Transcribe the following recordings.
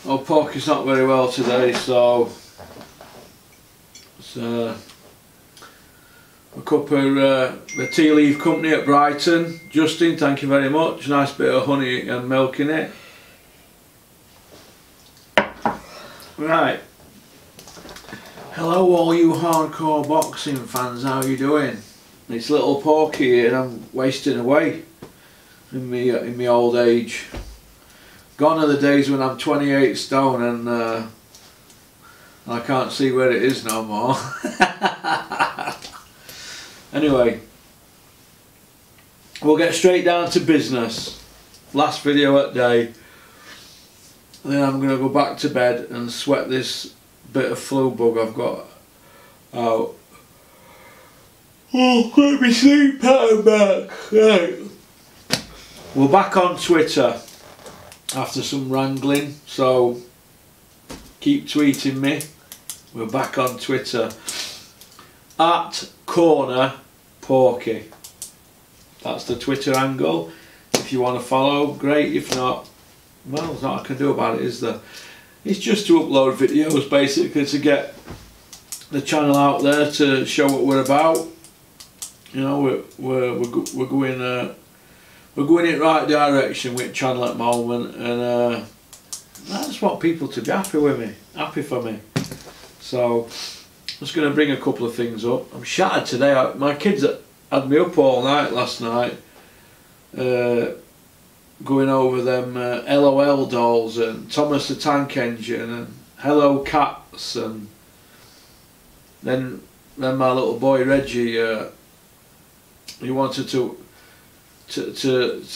Oh, Porky's not very well today, so it's a cup of the tea leaf company at Brighton. Justin, thank you very much. Nice bit of honey and milk in it. Right. Hello all you hardcore boxing fans, how you doing? It's little Porky here and I'm wasting away in me old age. Gone are the days when I'm 28 stone and I can't see where it is no more. Anyway, we'll get straight down to business. Last video at day. Then I'm going to go back to bed and sweat this bit of flu bug I've got out. Oh, get me sleep pattern back. Right. We're back on Twitter after some wrangling, so keep tweeting me. We're back on Twitter at Corner Porky. That's the Twitter angle. If you want to follow, great. If not, well, there's nothing I can do about it, is there? It's just to upload videos basically to get the channel out there to show what we're about. You know, we're going in the right direction with channel at the moment, and I just want people to be happy with me, happy for me. So I'm just going to bring a couple of things up. I'm shattered today. My kids had me up all night last night, going over them LOL dolls and Thomas the Tank Engine and Hello Cats, and then my little boy Reggie, he wanted to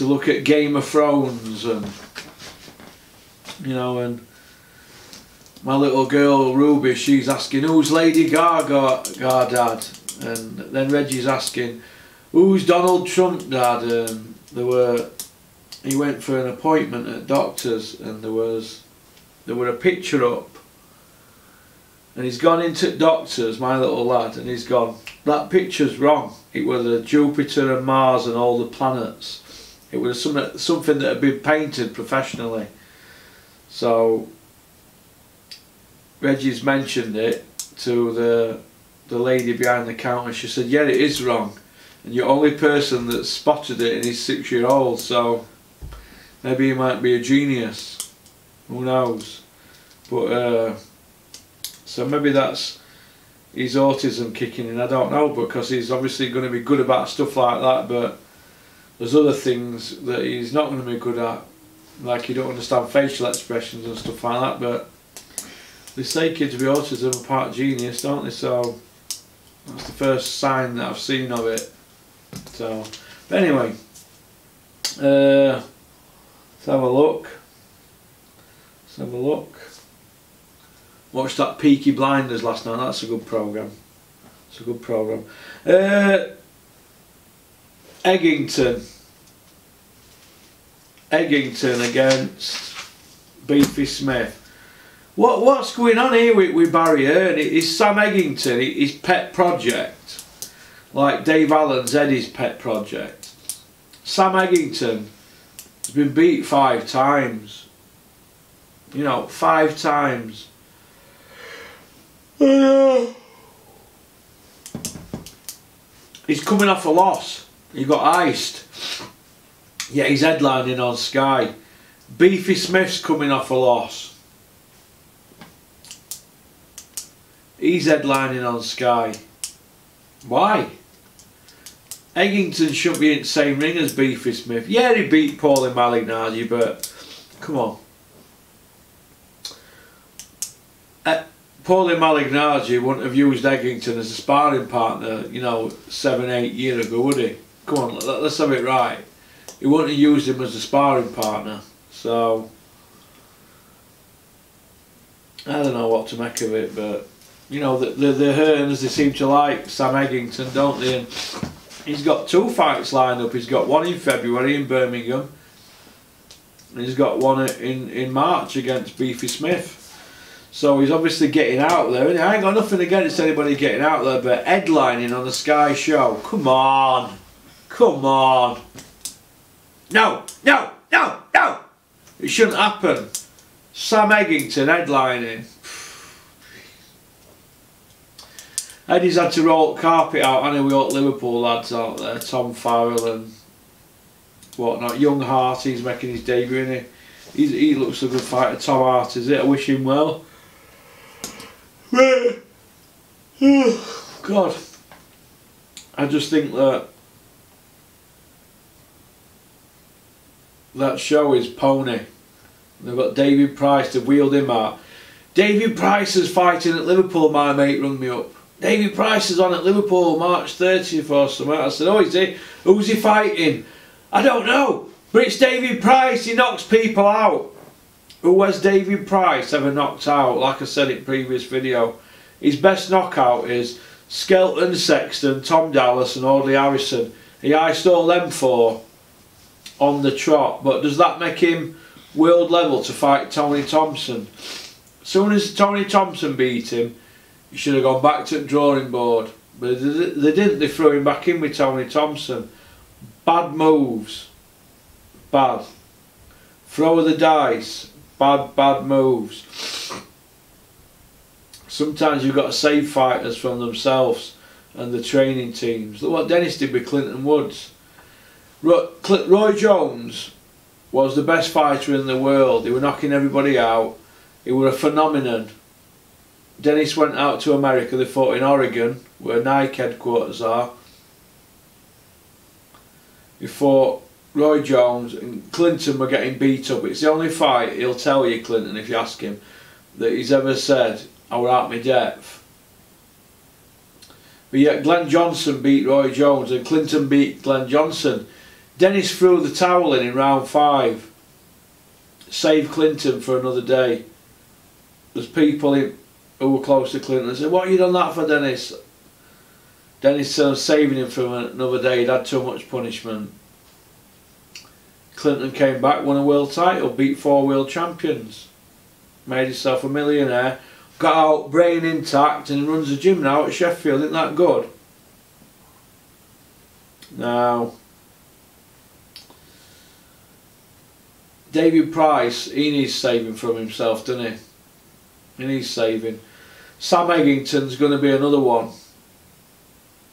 look at Game of Thrones, and you know, and my little girl Ruby, she's asking who's Lady Gaga, Dad, and then Reggie's asking who's Donald Trump, Dad, and he went for an appointment at doctor's and there were a picture up, and he's gone into doctor's, my little lad, and he's gone, that picture's wrong. It was Jupiter and Mars and all the planets. It was something that had been painted professionally. So Reggie's mentioned it to the lady behind the counter. She said, yeah, it is wrong, and you're the only person that spotted it, and he's 6-year-old, so maybe he might be a genius, who knows. But so maybe that's his autism kicking in, I don't know, because he's obviously going to be good about stuff like that, but there's other things that he's not going to be good at, like he don't understand facial expressions and stuff like that. But they say kids with autism are part genius, don't they? So that's the first sign that I've seen of it. So, but anyway, let's have a look. Let's have a look. Watched that Peaky Blinders last night. That's a good programme. It's a good programme. Eggington against Beefy Smith. What's going on here with Barry Hearn? Is Sam Eggington his pet project, like Dave Allen's Eddie's pet project? Sam Eggington has been beat 5 times. You know, 5 times. He's coming off a loss. He got iced. Yeah, he's headlining on Sky. Beefy Smith's coming off a loss. He's headlining on Sky. Why? Eggington shouldn't be in the same ring as Beefy Smith. Yeah, he beat Paulie Malignaggi, but come on. Paulie Malignaggi wouldn't have used Eggington as a sparring partner, you know, 7-8 years ago, would he? Come on, let's have it right. He wouldn't have used him as a sparring partner. So I don't know what to make of it, but you know, the Hearns, they seem to like Sam Eggington, don't they? And he's got 2 fights lined up. He's got one in February in Birmingham, and he's got one in March against Beefy Smith. So he's obviously getting out there. And I ain't got nothing against anybody getting out there, but headlining on the Sky show, come on, come on. No, no, no, no! It shouldn't happen. Sam Eggington headlining. Eddie's had to roll carpet out, and we got Liverpool lads out there, Tom Farrell and whatnot. Young Hart, he's making his debut, isn't he? He looks a good fighter. Tom Hart, is it? I wish him well. God, I just think that show is pony. They've got David Price to wheel him out. David Price is fighting at Liverpool, my mate rung me up. David Price is on at Liverpool March 30th or something. I said, oh, is he? Who's he fighting? I don't know, but it's David Price. He knocks people out. Who has David Price ever knocked out? Like I said in previous video, his best knockout is Skelton, Sexton, Tom Dallas and Audley Harrison. He iced all them four on the trot, but does that make him world level to fight Tony Thompson? As soon as Tony Thompson beat him, he should have gone back to the drawing board, but they didn't. They threw him back in with Tony Thompson. Bad moves, bad. Throw of the dice, bad moves. Sometimes you've got to save fighters from themselves and the training teams. Look what Dennis did with Clinton Woods. Roy Jones was the best fighter in the world. He was knocking everybody out. He was a phenomenon. Dennis went out to America. They fought in Oregon, where Nike headquarters are. He fought Roy Jones, and Clinton were getting beat up. It's the only fight, he'll tell you, Clinton, if you ask him, that he's ever said, I were out my depth. But yet Glenn Johnson beat Roy Jones and Clinton beat Glenn Johnson. Dennis threw the towel in round 5. Saved Clinton for another day. There's people who were close to Clinton and said, what have you done that for, Dennis? Dennis said, saving him for another day. He'd had too much punishment. Clinton came back, won a world title, beat 4 world champions, made himself a millionaire, got out brain intact, and runs a gym now at Sheffield. Isn't that good? Now, David Price, he needs saving from himself, doesn't he? He needs saving. Sam Eggington's going to be another one.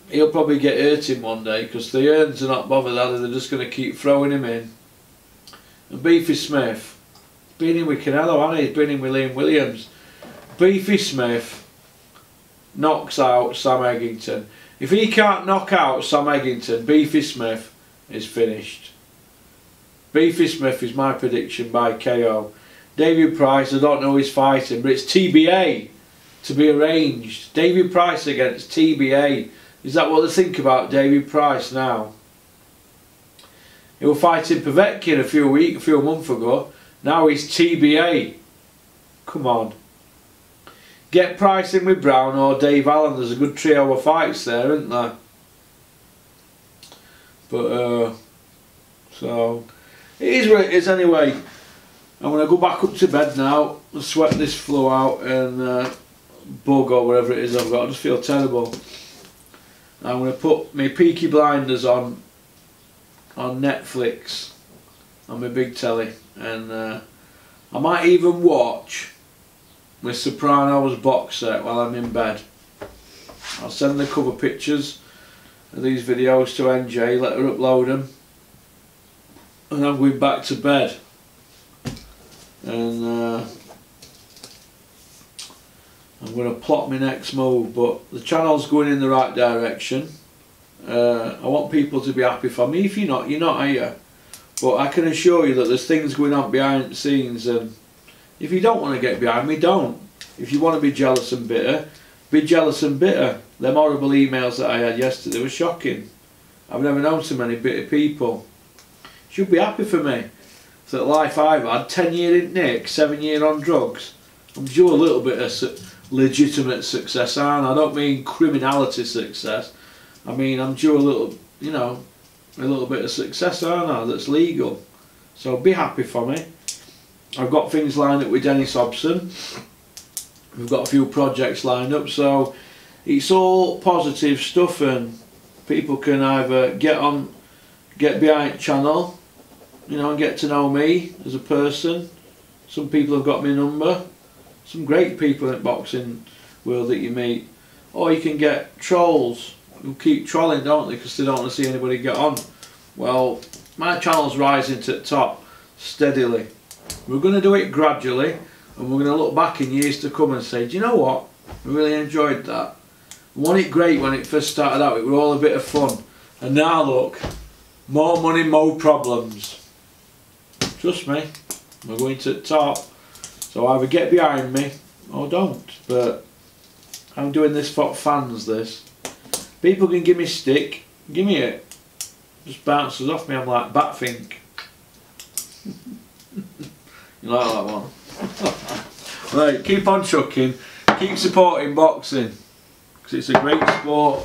He'll probably get hurting one day because the Earns are not bothered, are they? They're just going to keep throwing him in. And Beefy Smith, been in with Canelo, hasn't he? He's been in with Liam Williams. Beefy Smith knocks out Sam Eggington. If he can't knock out Sam Eggington, Beefy Smith is finished. Beefy Smith is my prediction by KO. David Price, I don't know who he's fighting, but it's TBA to be arranged. David Price against TBA. Is that what they think about David Price now? He was fighting Povetkin a few months ago. Now he's TBA. Come on. Get Price in with Brown or Dave Allen. There's a good trio of fights there, isn't there? But, so, it is what it is anyway. I'm going to go back up to bed now and sweat this flu out and bug or whatever it is I've got. I just feel terrible. I'm going to put my Peaky Blinders on Netflix on my big telly, and I might even watch my Sopranos box set while I'm in bed. I'll send the cover pictures of these videos to NJ, let her upload them, and I'm going back to bed. And I'm going to plot my next move, but the channel's going in the right direction. I want people to be happy for me. If you're not here. But I can assure you that there's things going on behind the scenes, and if you don't want to get behind me, don't. If you want to be jealous and bitter, be jealous and bitter. Them horrible emails that I had yesterday were shocking. I've never known so many bitter people. You should be happy for me. For the life I've had, 10 years in Nick, 7 years on drugs. I'm due a little bit of legitimate success, aren't I? I don't mean criminality success. I mean, I'm due a little, you know, a little bit of success, aren't I? That's legal. So be happy for me. I've got things lined up with Dennis Hobson. We've got a few projects lined up, so it's all positive stuff, and people can either get behind the channel, you know, and get to know me as a person, Some people have got my number. Some great people in the boxing world that you meet. Or you can get trolls who keep trolling, don't they, because they don't want to see anybody get on. Well, my channel's rising to the top steadily. We're going to do it gradually, and we're going to look back in years to come and say, do you know what? I really enjoyed that. Wasn't it great when it first started out? It was all a bit of fun. And now look, more money, more problems. Trust me, we're going to the top. So either get behind me or don't. But I'm doing this for fans, this. People can give me stick, give me it. Just bounces off me, I'm like Batfink. You like that one? Right, keep on chucking, keep supporting boxing, because it's a great sport.